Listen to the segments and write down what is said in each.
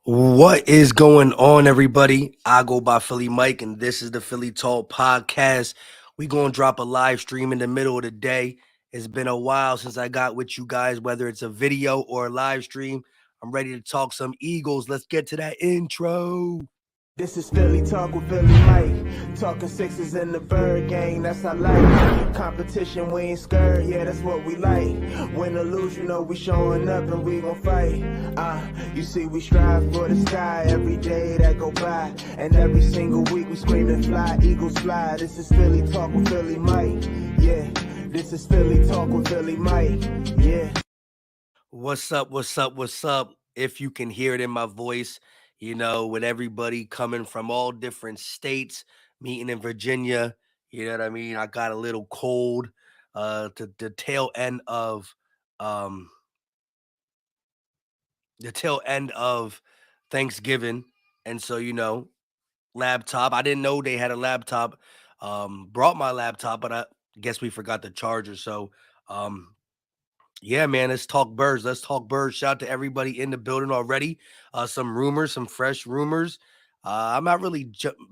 What is going on, everybody? I go by Philly Mike, and this is the Philly Talk Podcast. We gonna drop a live stream in the middle of the day. It's been a while since I got with you guys, whether it's a video or a live stream. I'm ready to talk some Eagles. Let's get to that intro. This is Philly Talk with Philly Mike. Talking sixes in the bird gang, that's I like. Competition, we ain't scared, yeah, that's what we like. Win or lose, you know we showing up and we gon' fight. You see we strive for the sky every day that go by. And every single week we screaming fly, Eagles fly. This is Philly Talk with Philly Mike, yeah. This is Philly Talk with Philly Mike, yeah. What's up? What's up? What's up? If you can hear it in my voice, with everybody coming from all different states, meeting in Virginia, you know what I mean? I got a little cold to the tail end of um Thanksgiving. And so, laptop. I didn't know they had a laptop. Brought my laptop, but I guess we forgot the charger. So um yeah, man, let's talk birds. Let's talk birds. Shout out to everybody in the building already. Some rumors, some fresh rumors. I'm not really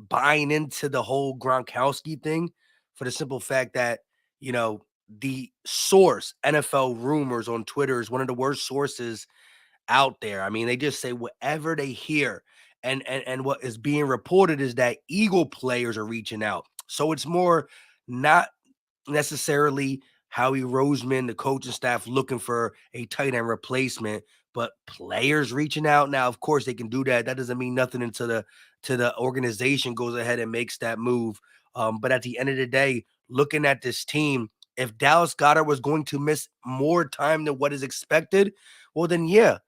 buying into the whole Gronkowski thing for the simple fact that, the source, NFL rumors on Twitter, is one of the worst sources out there. I mean, they just say whatever they hear. And what is being reported is that Eagle players are reaching out. So it's more not necessarily Howie Roseman, the coaching staff, looking for a tight end replacement, but players reaching out. Now, of course, they can do that. That doesn't mean nothing until the organization goes ahead and makes that move. But at the end of the day, looking at this team, if Dallas Goedert was going to miss more time than what is expected, well, then yeah,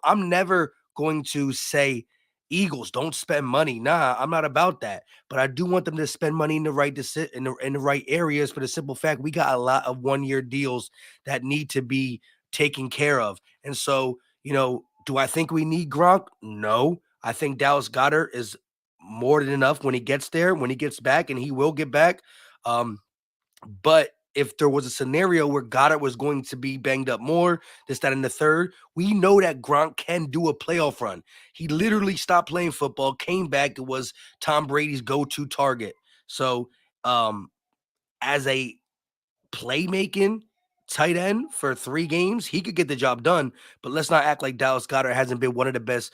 I'm never going to say Eagles don't spend money. Nah, I'm not about that. But I do want them to spend money in the right in the right areas for the simple fact we got a lot of 1-year deals that need to be taken care of. And so, do I think we need Gronk? No. I think Dallas Goedert is more than enough when he gets there, when he gets back, and he will get back. Um, but if there was a scenario where Goddard was going to be banged up more, this, that, and the third, we know that Gronk can do a playoff run. He literally stopped playing football, came back, it was Tom Brady's go-to target. So, as a playmaking tight end for 3 games, he could get the job done. But let's not act like Dallas Goedert hasn't been one of the best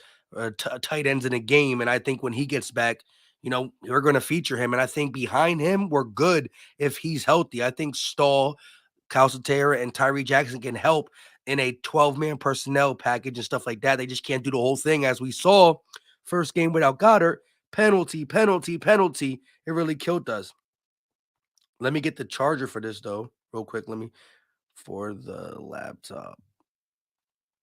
tight ends in the game. And I think when he gets back, we're going to feature him. And I think behind him, we're good if he's healthy. I think Stahl, Calcaterra, and Tyree Jackson can help in a 12-man personnel package and stuff like that. They just can't do the whole thing, as we saw first game without Goddard. Penalty, penalty, penalty. It really killed us. Let me get the charger for this though, real quick. Let me for the laptop.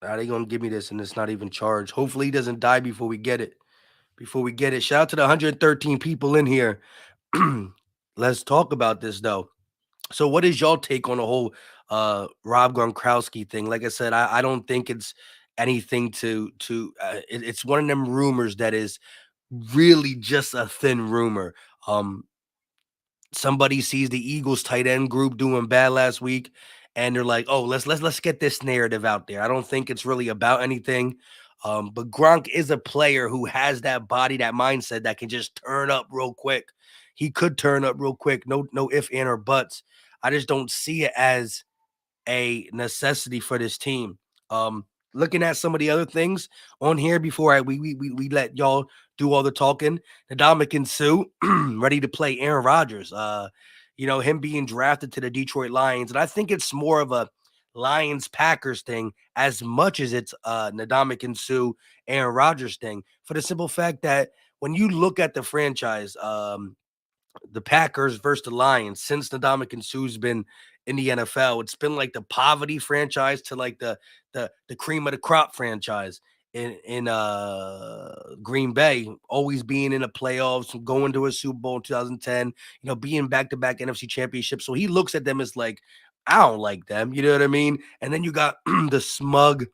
Now they gonna give me this and it's not even charged. Hopefully he doesn't die before we get it. Shout out to the 113 people in here. Let's talk about this though. So what is y'all take on the whole Rob Gronkowski thing? Like I said, I don't think it's anything it's one of them rumors that is really just a thin rumor. Somebody sees the Eagles tight end group doing bad last week, and they're like, "Oh, let's get this narrative out there." I don't think it's really about anything. But Gronk is a player who has that body, that mindset that can just turn up real quick. He could turn up real quick. No if, and, or buts. I just don't see it as a necessity for this team. Looking at some of the other things on here before we let y'all do all the talking. Ndamukong Suh ready to play Aaron Rodgers. Him being drafted to the Detroit Lions, and I think it's more of a Lions Packers thing as much as it's Ndamukong Suh Aaron Rodgers thing. For the simple fact that when you look at the franchise, the Packers versus the Lions, since Ndamukong Suh's been in the NFL, it's been like the poverty franchise to like the cream of the crop franchise in Green Bay, always being in the playoffs, going to a Super Bowl in 2010, being back-to-back NFC championships. So he looks at them as like, I don't like them, you know what I mean? And then you got the smug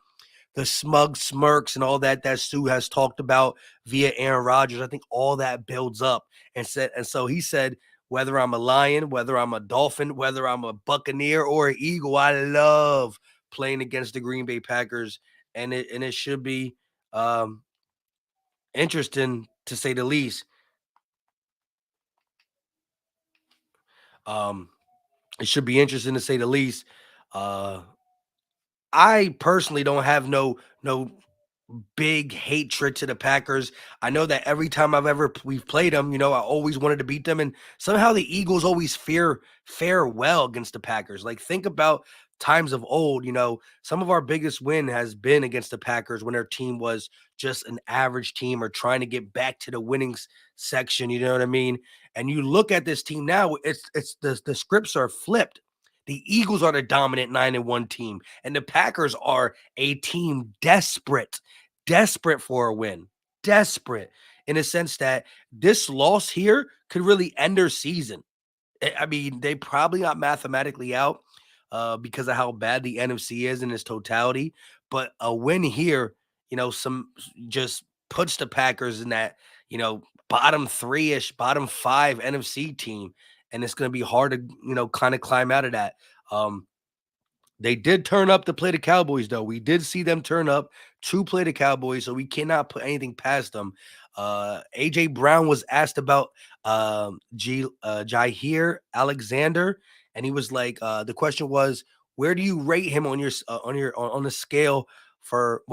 smirks and all that Sue has talked about via Aaron Rodgers. I think all that builds up and so he said, whether I'm a Lion, whether I'm a Dolphin, whether I'm a Buccaneer or an Eagle, I love playing against the Green Bay Packers, and it should be interesting to say the least. Um, it should be interesting to say the least. Uh, I personally don't have no big hatred to the Packers. I know that every time we've played them, I always wanted to beat them, and somehow the Eagles always fare well against the Packers. Like think about times of old. Some of our biggest win has been against the Packers when their team was just an average team or trying to get back to the section. You know what I mean? And you look at this team now; it's the scripts are flipped. The Eagles are the dominant 9-1 team, and the Packers are a team desperate for a win, desperate in a sense that this loss here could really end their season. I mean, they probably not mathematically out because of how bad the NFC is in its totality, but a win here, some just puts the Packers in that, bottom three ish, bottom five NFC team. And it's going to be hard to, kind of climb out of that. Um, they did turn up to play the Cowboys, though. We did see them turn up to play the Cowboys, so we cannot put anything past them. AJ Brown was asked about Jair Alexander, and he was like, the question was, where do you rate him on the scale for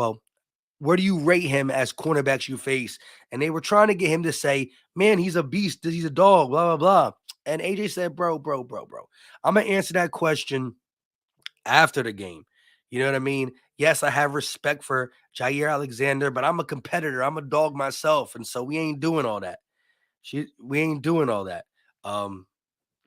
where do you rate him as cornerbacks you face? And they were trying to get him to say, man, he's a beast, he's a dog, blah blah blah. And AJ said, bro, I'm gonna answer that question after the game. You know what I mean? Yes, I have respect for Jair Alexander, but I'm a competitor. I'm a dog myself. And so we ain't doing all that. We ain't doing all that. Um,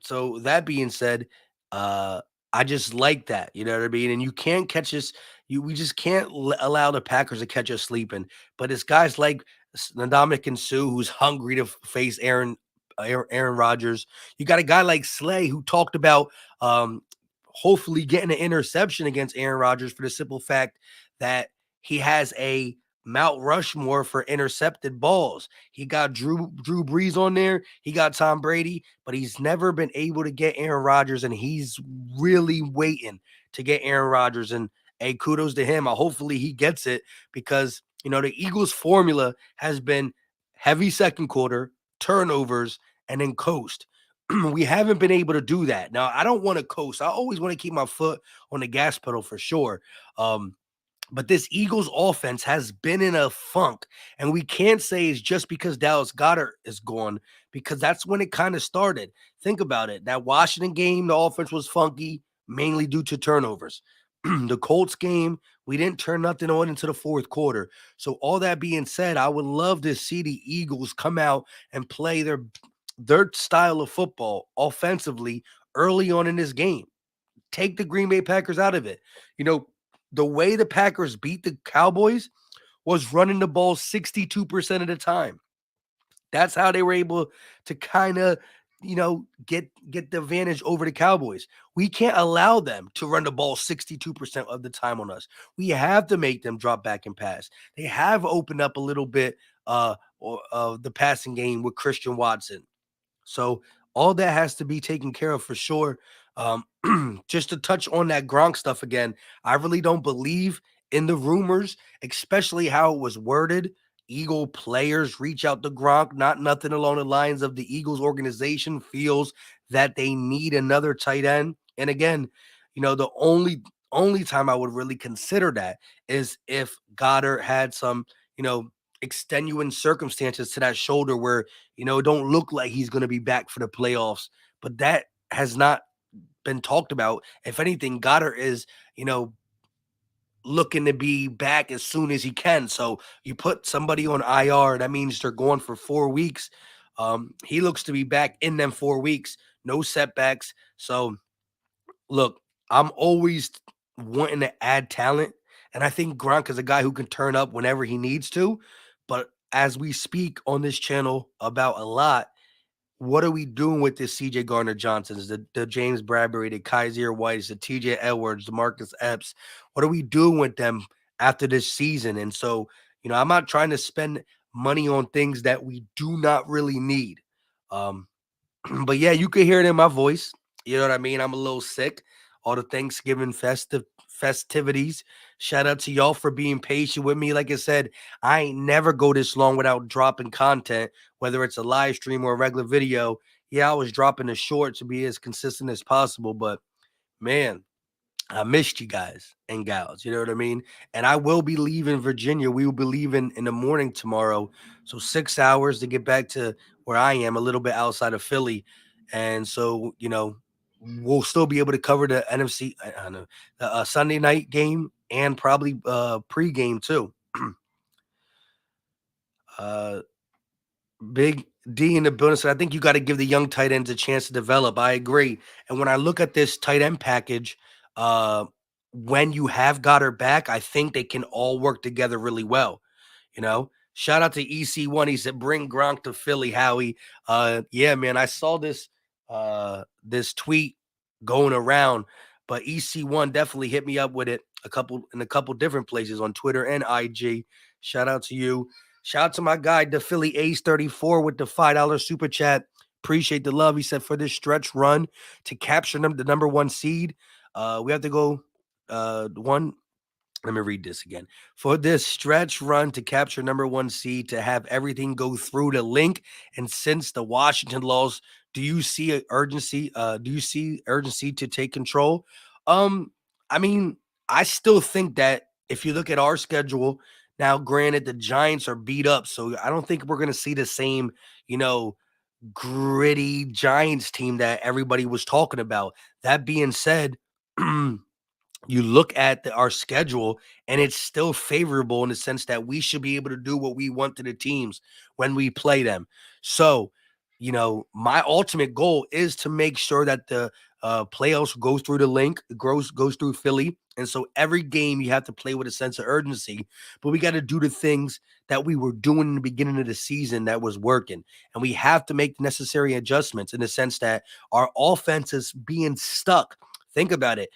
so that being said, uh, I just like that. You know what I mean? And you can't catch us. We just can't allow the Packers to catch us sleeping. But it's guys like Ndamukong and Sue who's hungry to face Aaron Rodgers. You got a guy like Slay who talked about hopefully getting an interception against Aaron Rodgers for the simple fact that he has a Mount Rushmore for intercepted balls. He got Drew Brees on there. He got Tom Brady, but he's never been able to get Aaron Rodgers, and he's really waiting to get Aaron Rodgers. And hey, kudos to him. Hopefully he gets it because the Eagles' formula has been heavy second quarter, turnovers, and then coast. We haven't been able to do that. Now, I don't want to coast. I always want to keep my foot on the gas pedal for sure. But this Eagles offense has been in a funk, and we can't say it's just because Dallas Goedert is gone, because that's when it kind of started. Think about it. That Washington game, the offense was funky, mainly due to turnovers. The Colts game, we didn't turn nothing on into the fourth quarter. So all that being said, I would love to see the Eagles come out and play their style of football offensively early on in this game. Take the Green Bay Packers out of it. You know, the way the Packers beat the Cowboys was running the ball 62% of the time. That's how they were able to kind of, get the advantage over the Cowboys. We can't allow them to run the ball 62% of the time on us. We have to make them drop back and pass. They have opened up a little bit of the passing game with Christian Watson. So all that has to be taken care of for sure. Um, just to touch on that Gronk stuff again, I really don't believe in the rumors, especially how it was worded. Eagle players reach out to Gronk, not nothing along the lines of the Eagles organization feels that they need another tight end. And again, the only time I would really consider that is if Goddard had some, extenuating circumstances to that shoulder where it don't look like he's going to be back for the playoffs. But that has not been talked about. If anything, Goddard is, looking to be back as soon as he can. So you put somebody on IR, that means they're going for 4 weeks. He looks to be back in them 4 weeks, no setbacks. So look, I'm always wanting to add talent, and I think Gronk is a guy who can turn up whenever he needs to. But as we speak on this channel about a lot, what are we doing with this CJ Gardner Johnsons, the James Bradbury, the Kaiser Whites, the TJ Edwards, the Marcus Epps? What are we doing with them after this season? And so, I'm not trying to spend money on things that we do not really need. Um, but yeah, you can hear it in my voice. You know what I mean? I'm a little sick. All the Thanksgiving festivities. Shout out to y'all for being patient with me. Like I said, I ain't never go this long without dropping content, whether it's a live stream or a regular video. Yeah, I was dropping the short to be as consistent as possible, but man, I missed you guys and gals. You know what I mean? And I will be leaving Virginia. We will be leaving in the morning tomorrow. So 6 hours to get back to where I am, a little bit outside of Philly. And so, we'll still be able to cover the NFC, I don't know, the Sunday night game and probably pregame too. uh, Big D in the building said, I think you got to give the young tight ends a chance to develop. I agree. And when I look at this tight end package, uh, when you have got her back, I think they can all work together really well. Shout out to EC1. He said, bring Gronk to Philly, Howie. Yeah, man, I saw this tweet going around, but EC1 definitely hit me up with it in a couple different places on Twitter and IG. Shout out to you. Shout out to my guy, the Philly Ace 34 with the $5 super chat. Appreciate the love. He said for this stretch run to capture the number one seed, we have to go one. Let me read this again. For this stretch run to capture number one seed, to have everything go through the link, and since the Washington laws, do you see a urgency? Do you see urgency to take control? Um, I mean, I still think that if you look at our schedule now, granted the Giants are beat up, so I don't think we're going to see the same, you know, gritty Giants team that everybody was talking about. That being said, you look at our schedule and it's still favorable in the sense that we should be able to do what we want to the teams when we play them. So, my ultimate goal is to make sure that the playoffs goes through the link, goes through Philly. And so every game you have to play with a sense of urgency, but we got to do the things that we were doing in the beginning of the season that was working. And we have to make necessary adjustments in the sense that our offense is being stuck. Think about it.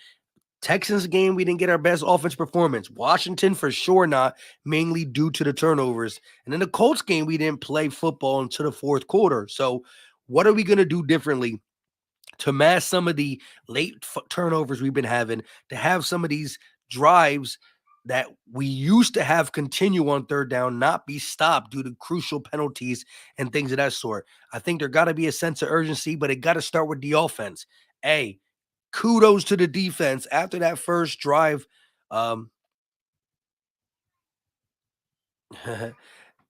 Texans game, we didn't get our best offense performance. Washington, for sure not, mainly due to the turnovers. And then the Colts game, we didn't play football until the fourth quarter. So, what are we going to do differently to mask some of the late turnovers we've been having, to have some of these drives that we used to have continue on third down, not be stopped due to crucial penalties and things of that sort? I think there got to be a sense of urgency, but it got to start with the offense. Hey, kudos to the defense after that first drive. Um,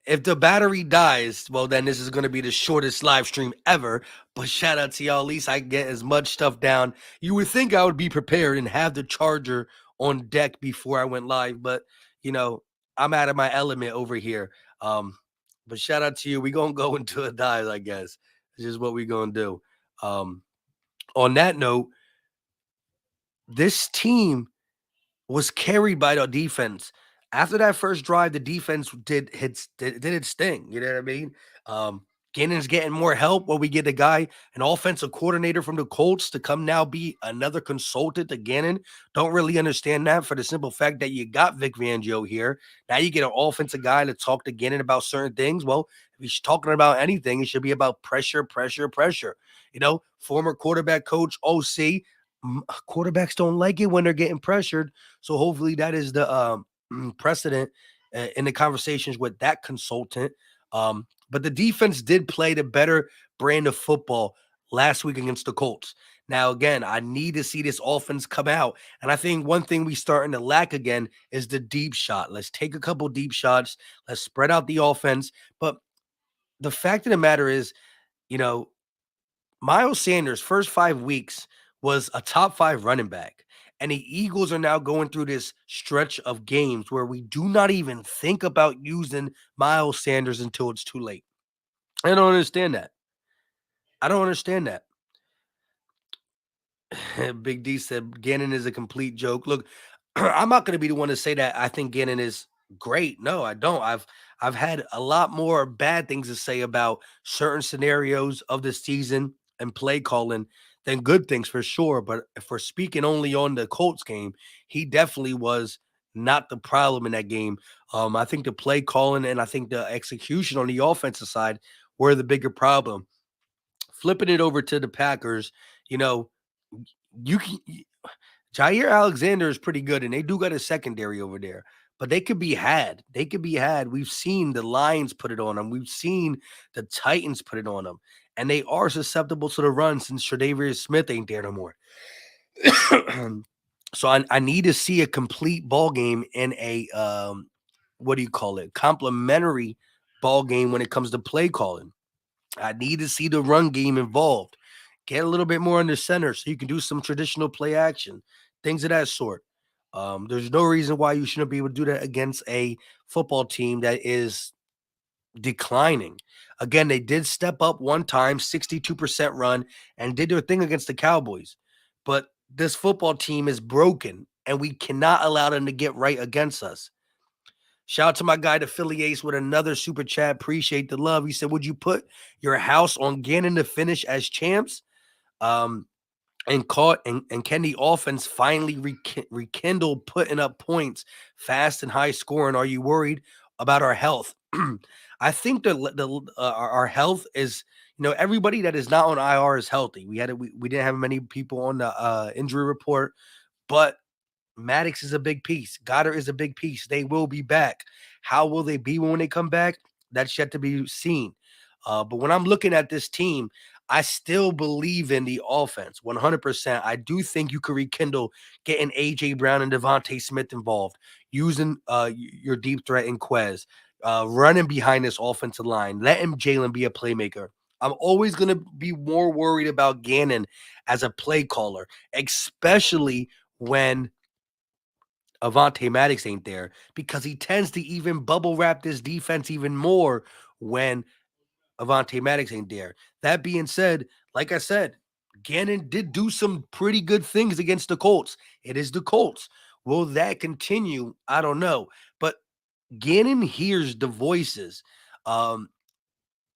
if the battery dies, well, then this is going to be the shortest live stream ever. But shout out to y'all. At least I get as much stuff down. You would think I would be prepared and have the charger on deck before I went live, but you know, I'm out of my element over here. But shout out to you. We gonna go into a dive, I guess. This is what we gonna do. Um, on that note, this team was carried by the defense. After that first drive, the defense did its thing. You know what I mean? Um, Gannon's getting more help. Where we get a guy, an offensive coordinator from the Colts, to come now be another consultant to Gannon. Don't really understand that for the simple fact that you got Vic Fangio here. Now you get an offensive guy to talk to Gannon about certain things. Well, if he's talking about anything, it should be about pressure, pressure, pressure. Former quarterback coach OC. Quarterbacks don't like it when they're getting pressured. So hopefully that is the precedent in the conversations with that consultant. But the defense did play the better brand of football last week against the Colts. Now, again, I need to see this offense come out. And I think one thing we starting to lack again is the deep shot. Let's take a couple deep shots. Let's spread out the offense. But the fact of the matter is, you know, Miles Sanders, first 5 weeks, was a top five running back. And the Eagles are now going through this stretch of games where we do not even think about using Miles Sanders until it's too late. I don't understand that. I don't understand that. Big D said Gannon is a complete joke. Look, I'm not going to be the one to say that I think Gannon is great. No, I don't. I've had a lot more bad things to say about certain scenarios of the season and play calling than good things for sure. But if we're speaking only on the Colts game, he definitely was not the problem in that game. I think the play calling and I think the execution on the offensive side were the bigger problem. Flipping it over to the Packers, you know, you can Jair Alexander is pretty good, and they do got a secondary over there. But they could be had. They could be had. We've seen the Lions put it on them. We've seen the Titans put it on them. And they are susceptible to the run since Tre'Davious Smith ain't there no more. So I need to see a complete ball game in a what do you call it? Complementary ball game when it comes to play calling. I need to see the run game involved. Get a little bit more under center so you can do some traditional play action, things of that sort. There's no reason why you shouldn't be able to do that against a football team that is declining. Again, they did step up one time, 62% run, and did their thing against the Cowboys. But this football team is broken, and we cannot allow them to get right against us. Shout out to my guy, the Philly Ace, with another super chat. Appreciate the love. He said, would you put your house on Gannon to finish as champs? Um, and can the offense finally rekindle putting up points fast and high scoring? Are you worried about our health? I think our health is, everybody that is not on IR is healthy. We didn't have many people on the injury report, but Maddox is a big piece. Goddard is a big piece. They will be back. How will they be when they come back? That's yet to be seen. But when I'm looking at this team, I still believe in the offense 100%. I do think you could rekindle getting A.J. Brown and Devontae Smith involved, using your deep threat in Quez, running behind this offensive line, letting Jalen be a playmaker. I'm always going to be more worried about Gannon as a play caller, especially when Avante Maddox ain't there, because he tends to even bubble wrap this defense even more when Avante Maddox ain't there. That being said, like I said, Gannon did do some pretty good things against the Colts. It is the Colts. Will that continue? I don't know. But Gannon hears the voices. Um,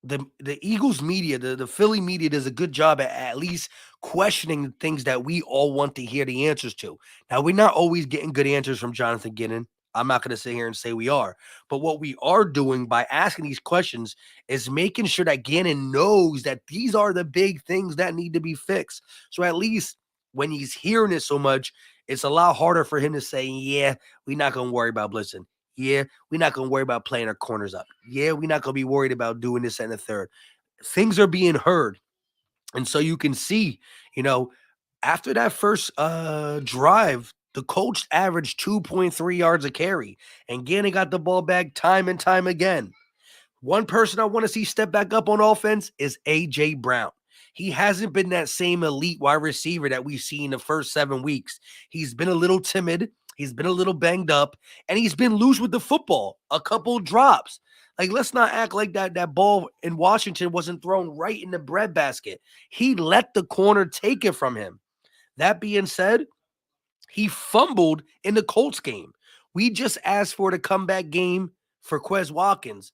the Eagles media, the Philly media does a good job at least questioning the things that we all want to hear the answers to. Now, we're not always getting good answers from Jonathan Gannon. I'm not going to sit here and say we are. But what we are doing by asking these questions is making sure that Gannon knows that these are the big things that need to be fixed. So at least when he's hearing it so much, it's a lot harder for him to say, yeah, we're not going to worry about blitzing. Yeah, we're not going to worry about playing our corners up. Yeah, we're not going to be worried about doing this and the third. Things are being heard. And so you can see, after that first drive, the coach averaged 2.3 yards a carry. And Gannon got the ball back time and time again. One person I want to see step back up on offense is A.J. Brown. He hasn't been that same elite wide receiver that we've seen the first 7 weeks. He's been a little timid. He's been a little banged up, and he's been loose with the football. A couple drops. Like, let's not act like that ball in Washington wasn't thrown right in the breadbasket. He let the corner take it from him. That being said, he fumbled in the Colts game. We just asked for the comeback game for Quez Watkins.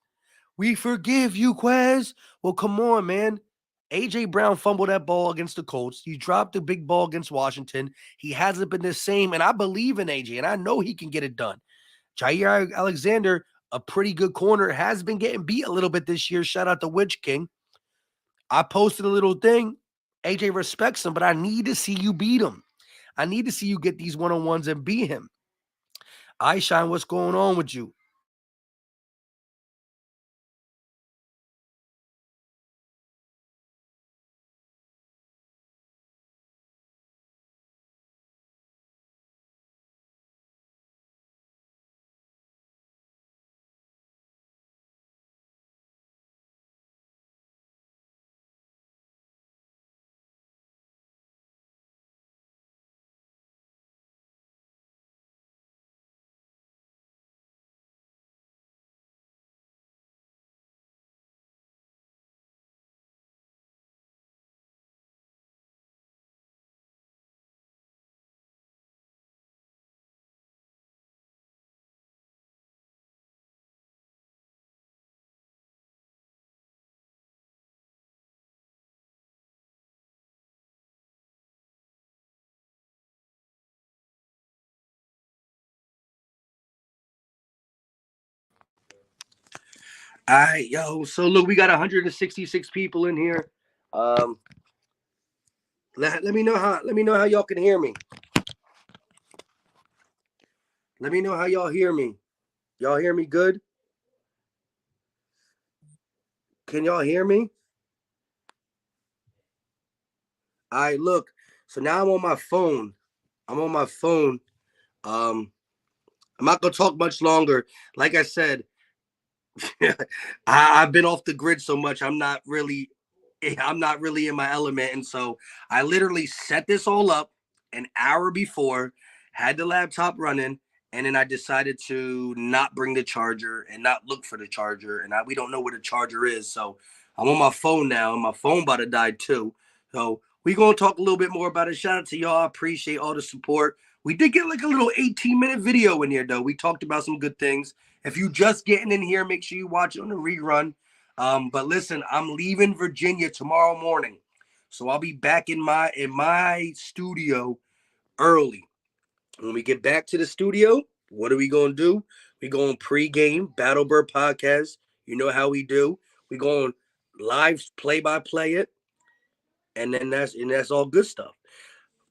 We forgive you, Quez. Well, come on, man. A.J. Brown fumbled that ball against the Colts. He dropped the big ball against Washington. He hasn't been the same, and I believe in A.J., and I know he can get it done. Jair Alexander, a pretty good corner, has been getting beat a little bit this year. Shout out to Witch King. I posted a little thing. A.J. respects him, but I need to see you beat him. I need to see you get these one-on-ones and beat him. Shine, what's going on with you? All right, yo. So look, we got 166 people in here. Let me know how y'all can hear me. Let me know how y'all hear me. Y'all hear me good? Can y'all hear me? All right, look. So now I'm on my phone. I'm on my phone. Um, I'm not gonna talk much longer. Like I said, I've been off the grid so much. I'm not really in my element, and so I literally set this all up an hour before, had the laptop running, and then I decided to not bring the charger and not look for the charger, and we don't know where the charger is. So I'm on my phone now, and my phone about to die too. So we gonna talk a little bit more about it. Shout out to y'all. I appreciate all the support. We did get like a little 18-minute video in here though. We talked about some good things. If you just getting in here, make sure you watch it on the rerun. But listen, I'm leaving Virginia tomorrow morning, so I'll be back in my studio early. When we get back to the studio, what are we gonna do? We going pregame Battlebird podcast. You know how we do. We going live play by play it, and then that's all good stuff.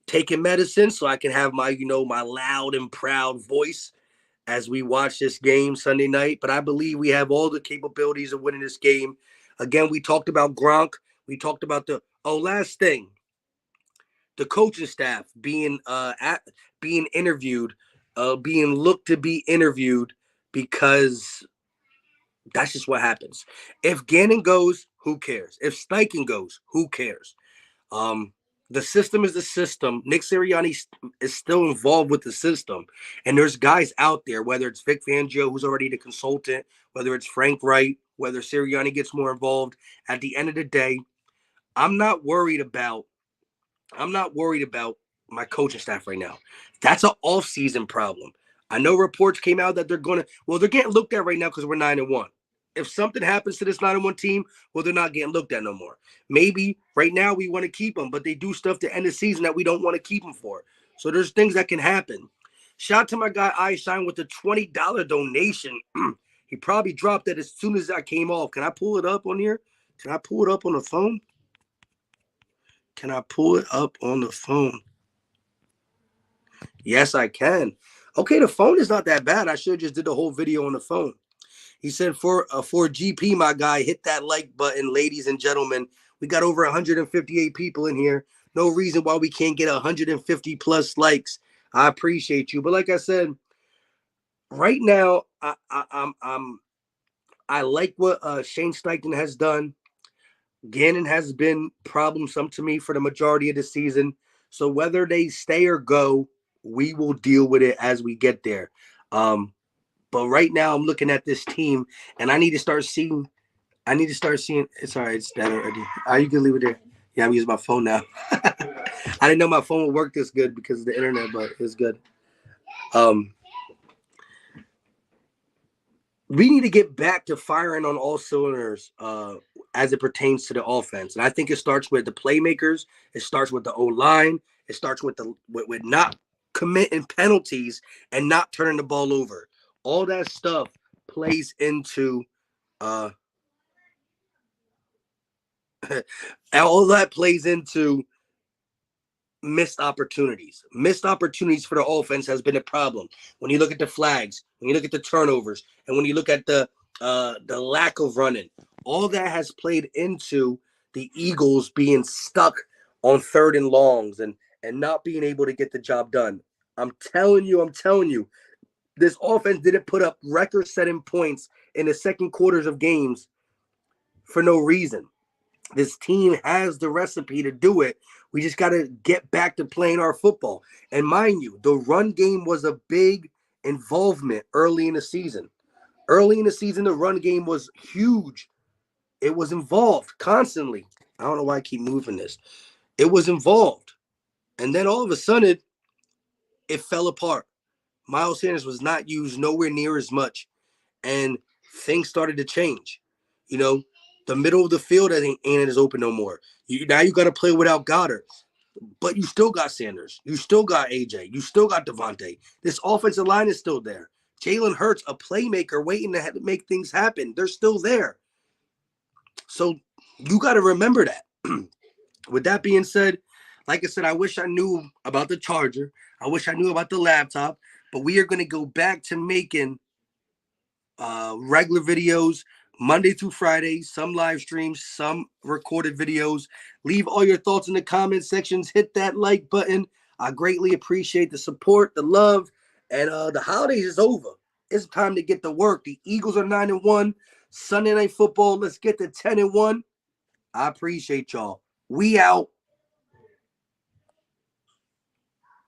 Taking medicine so I can have my my loud and proud voice as we watch this game Sunday night. But I believe we have all the capabilities of winning this game. Again, we talked about Gronk. We talked about last thing, the coaching staff being interviewed, being looked to be interviewed because that's just what happens. If Gannon goes, who cares? If Steichen goes, who cares? Um, the system is the system. Nick Sirianni is still involved with the system, and there's guys out there. Whether it's Vic Fangio, who's already the consultant, whether it's Frank Wright, whether Sirianni gets more involved. At the end of the day, I'm not worried about. I'm not worried about my coaching staff right now. That's an off-season problem. I know reports came out that they're getting looked at right now because we're 9-1. If something happens to this 9-1 team, well, they're not getting looked at no more. Maybe right now we want to keep them, but they do stuff to end the season that we don't want to keep them for. So there's things that can happen. Shout out to my guy Einstein with the $20 donation. He probably dropped it as soon as I came off. Can I pull it up on here? Can I pull it up on the phone? Can I pull it up on the phone? Yes, I can. Okay, the phone is not that bad. I should have just did the whole video on the phone. He said for GP, my guy, hit that like button, ladies and gentlemen. We got over 158 people in here. No reason why we can't get 150 plus likes. I appreciate you, but like I said, right now, I like what Shane Steichen has done. Gannon has been problemsome to me for the majority of the season. So whether they stay or go, we will deal with it as we get there. Um, but right now, I'm looking at this team, and I need to start seeing. I need to start seeing. It's all right. It's that already. You can leave it there. Yeah, I'm using my phone now. I didn't know my phone would work this good because of the internet, but it's good. Um, we need to get back to firing on all cylinders as it pertains to the offense. And I think it starts with the playmakers. It starts with the O-line. It starts with with not committing penalties and not turning the ball over. All that stuff plays into uh all that plays into missed opportunities. Missed opportunities for the offense has been a problem. When you look at the flags, when you look at the turnovers, and when you look at the lack of running, all that has played into the Eagles being stuck on third and longs and not being able to get the job done. I'm telling you, this offense didn't put up record-setting points in the second quarters of games for no reason. This team has the recipe to do it. We just got to get back to playing our football. And mind you, the run game was a big involvement early in the season. Early in the season, the run game was huge. It was involved constantly. I don't know why I keep moving this. It was involved. And then all of a sudden, it fell apart. Miles Sanders was not used nowhere near as much. And things started to change. You know, the middle of the field ain't as open no more. Now you got to play without Goddard, but you still got Sanders. You still got AJ. You still got Devontae. This offensive line is still there. Jalen Hurts, a playmaker waiting to make things happen. They're still there. So you got to remember that. With that being said, like I said, I wish I knew about the charger. I wish I knew about the laptop. but we are going to go back to making regular videos Monday through Friday, some live streams, some recorded videos. Leave all your thoughts in the comment sections. Hit that like button. I greatly appreciate the support, the love, and the holidays is over. It's time to get to work. The Eagles are 9-1. Sunday night football. Let's get to 10-1. I appreciate y'all. We out.